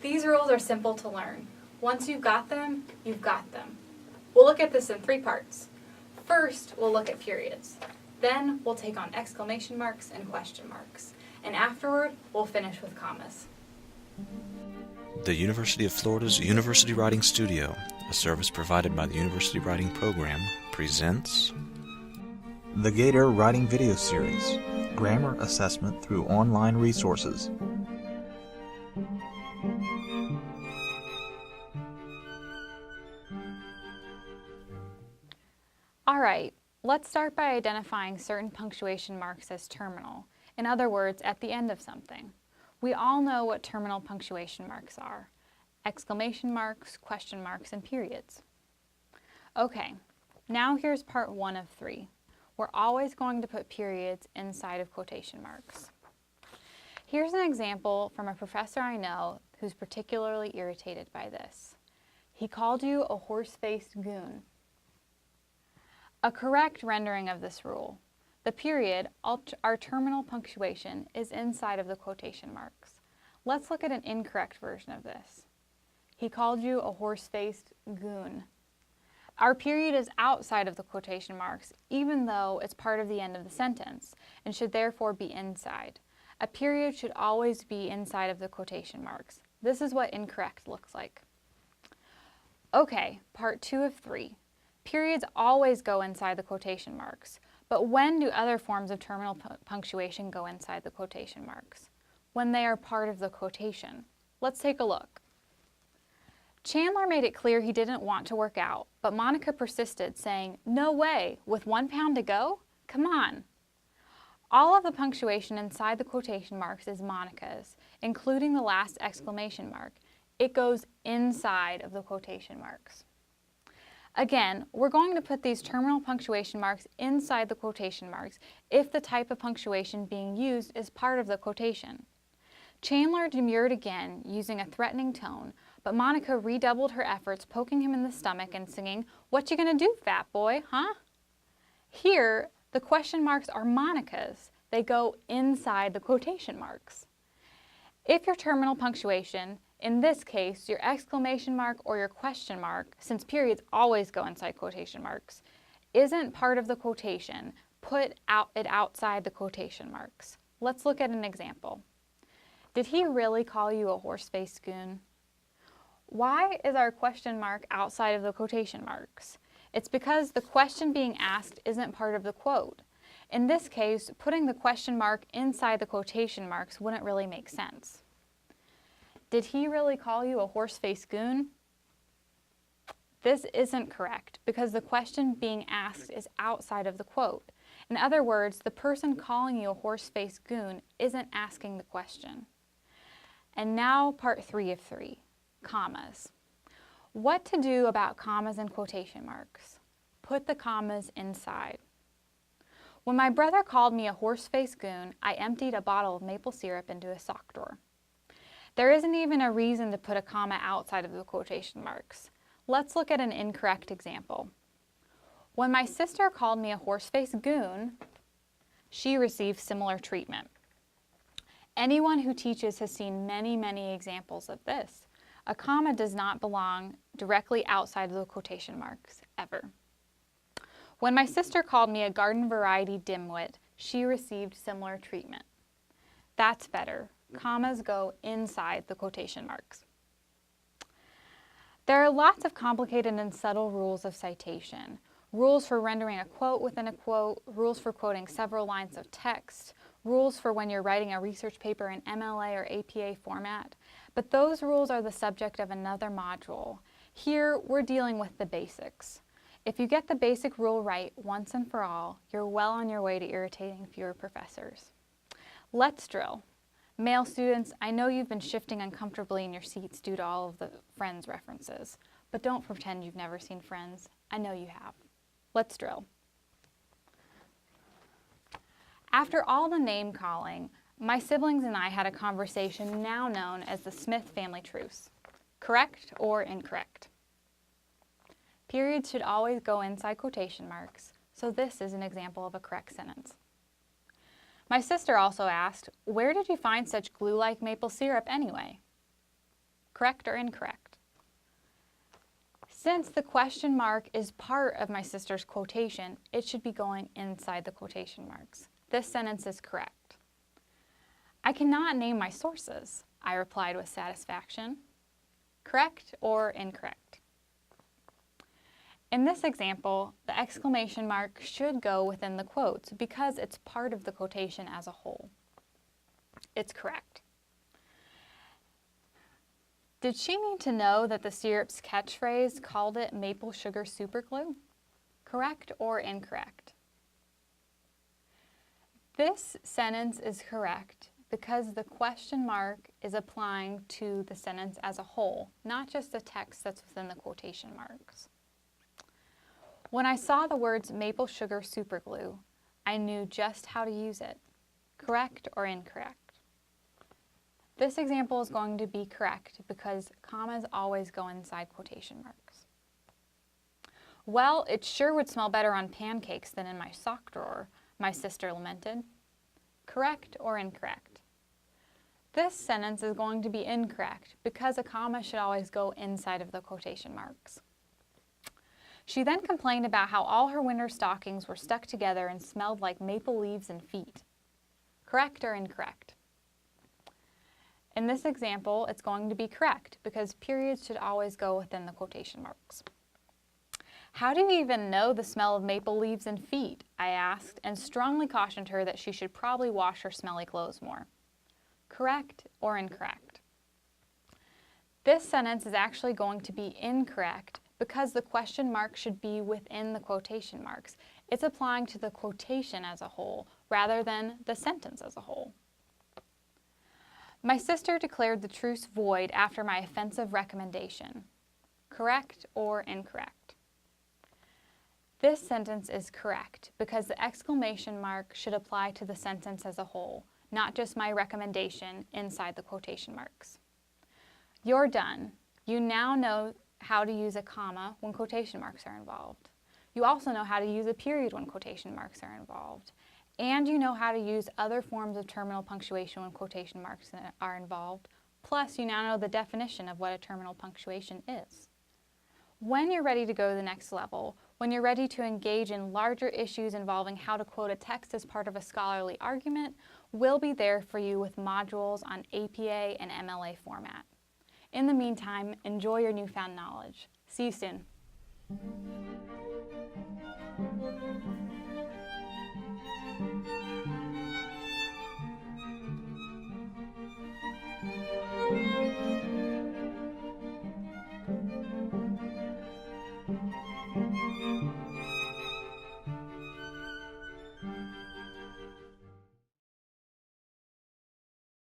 These rules are simple to learn. Once you've got them, you've got them. We'll look at this in 3 parts. First, we'll look at periods. Then, we'll take on exclamation marks and question marks. And afterward, we'll finish with commas. The University of Florida's University Writing Studio, a service provided by the University Writing Program, presents The Gator Writing Video Series, Grammar Assessment through Online Resources. All right, let's start by identifying certain punctuation marks as terminal. In other words, at the end of something. We all know what terminal punctuation marks are: exclamation marks, question marks, and periods. Okay, now here's part 1 of 3. We're always going to put periods inside of quotation marks. Here's an example from a professor I know who's particularly irritated by this. He called you a horse-faced goon. A correct rendering of this rule: the period, our terminal punctuation, is inside of the quotation marks. Let's look at an incorrect version of this. He called you a horse-faced goon. Our period is outside of the quotation marks, even though it's part of the end of the sentence, and should therefore be inside. A period should always be inside of the quotation marks. This is what incorrect looks like. Okay, part 2 of 3. Periods always go inside the quotation marks, but when do other forms of terminal punctuation go inside the quotation marks? When they are part of the quotation. Let's take a look. Chandler made it clear he didn't want to work out, but Monica persisted, saying, "No way, with 1 pound to go? Come on." All of the punctuation inside the quotation marks is Monica's, including the last exclamation mark. It goes inside of the quotation marks. Again, we're going to put these terminal punctuation marks inside the quotation marks if the type of punctuation being used is part of the quotation. Chandler demurred again, using a threatening tone, but Monica redoubled her efforts, poking him in the stomach and singing, "What you gonna do, fat boy, huh?" Here, the question marks are Monica's. They go inside the quotation marks. If your terminal punctuation, in this case, your exclamation mark or your question mark, since periods always go inside quotation marks, isn't part of the quotation, put it outside the quotation marks. Let's look at an example. Did he really call you a horse-faced goon? Why is our question mark outside of the quotation marks? It's because the question being asked isn't part of the quote. In this case, putting the question mark inside the quotation marks wouldn't really make sense. Did he really call you a horse-faced goon? This isn't correct because the question being asked is outside of the quote. In other words, the person calling you a horse-faced goon isn't asking the question. And now part 3 of 3, commas. What to do about commas and quotation marks? Put the commas inside. When my brother called me a horse-faced goon, I emptied a bottle of maple syrup into a sock drawer. There isn't even a reason to put a comma outside of the quotation marks. Let's look at an incorrect example. When my sister called me a horse-faced goon, she received similar treatment. Anyone who teaches has seen many, many examples of this. A comma does not belong directly outside of the quotation marks, ever. When my sister called me a garden variety dimwit, she received similar treatment. That's better. Commas go inside the quotation marks. There are lots of complicated and subtle rules of citation. Rules for rendering a quote within a quote, rules for quoting several lines of text, rules for when you're writing a research paper in MLA or APA format, but those rules are the subject of another module. Here, we're dealing with the basics. If you get the basic rule right once and for all, you're well on your way to irritating fewer professors. Let's drill. Male students, I know you've been shifting uncomfortably in your seats due to all of the Friends references, but don't pretend you've never seen Friends. I know you have. Let's drill. After all the name calling, my siblings and I had a conversation now known as the Smith family truce. Correct or incorrect? Periods should always go inside quotation marks, so this is an example of a correct sentence. My sister also asked, "Where did you find such glue-like maple syrup anyway?" Correct or incorrect? Since the question mark is part of my sister's quotation, it should be going inside the quotation marks. This sentence is correct. I cannot name my sources, I replied with satisfaction. Correct or incorrect? In this example, the exclamation mark should go within the quotes because it's part of the quotation as a whole. It's correct. Did she mean to know that the syrup's catchphrase called it maple sugar superglue? Correct or incorrect? This sentence is correct because the question mark is applying to the sentence as a whole, not just the text that's within the quotation marks. When I saw the words maple sugar superglue, I knew just how to use it. Correct or incorrect? This example is going to be correct because commas always go inside quotation marks. Well, it sure would smell better on pancakes than in my sock drawer, my sister lamented. Correct or incorrect? This sentence is going to be incorrect because a comma should always go inside of the quotation marks. She then complained about how all her winter stockings were stuck together and smelled like maple leaves and feet. Correct or incorrect? In this example, it's going to be correct because periods should always go within the quotation marks. How do you even know the smell of maple leaves and feet? I asked and strongly cautioned her that she should probably wash her smelly clothes more. Correct or incorrect? This sentence is actually going to be incorrect because the question mark should be within the quotation marks. It's applying to the quotation as a whole rather than the sentence as a whole. My sister declared the truce void after my offensive recommendation. Correct or incorrect? This sentence is correct because the exclamation mark should apply to the sentence as a whole, not just my recommendation inside the quotation marks. You're done. You now know how to use a comma when quotation marks are involved. You also know how to use a period when quotation marks are involved. And you know how to use other forms of terminal punctuation when quotation marks are involved. Plus, you now know the definition of what a terminal punctuation is. When you're ready to go to the next level, when you're ready to engage in larger issues involving how to quote a text as part of a scholarly argument, we'll be there for you with modules on APA and MLA format. In the meantime, enjoy your newfound knowledge. See you soon.